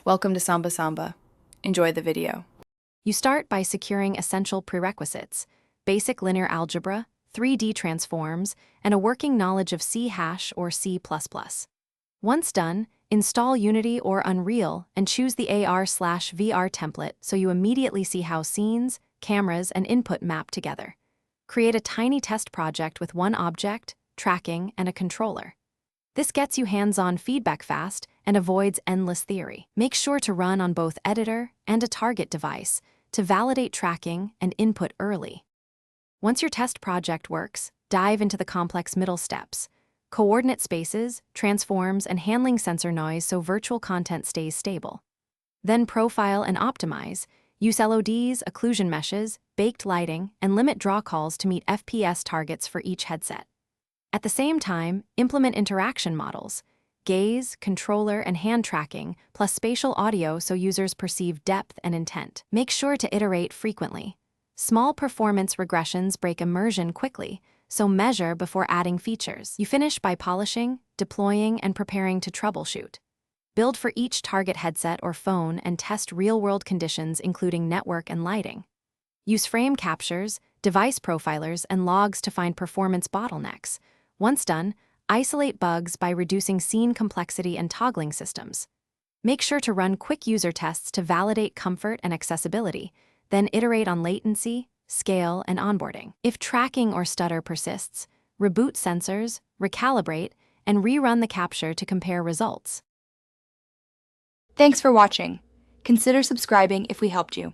Welcome to Samba Samba. Enjoy the video. You start by securing essential prerequisites: basic linear algebra, 3D transforms, and a working knowledge of C# or C++. Once done, install Unity or Unreal and choose the AR/VR template so you immediately see how scenes, cameras, and input map together. Create a tiny test project with one object, tracking, and a controller. This gets you hands-on feedback fast and avoids endless theory. Make sure to run on both editor and a target device to validate tracking and input early. Once your test project works, dive into the complex middle steps: coordinate spaces, transforms, and handling sensor noise so virtual content stays stable. Then profile and optimize. Use LODs, occlusion meshes, baked lighting, and limit draw calls to meet FPS targets for each headset. At the same time, implement interaction models: gaze, controller, and hand tracking, plus spatial audio so users perceive depth and intent. Make sure to iterate frequently. Small performance regressions break immersion quickly, so measure before adding features. You finish by polishing, deploying, and preparing to troubleshoot. Build for each target headset or phone and test real-world conditions including network and lighting. Use frame captures, device profilers, and logs to find performance bottlenecks. Once done, isolate bugs by reducing scene complexity and toggling systems. Make sure to run quick user tests to validate comfort and accessibility, then iterate on latency, scale, and onboarding. If tracking or stutter persists, reboot sensors, recalibrate, and rerun the capture to compare results. Thanks for watching. Consider subscribing if we helped you.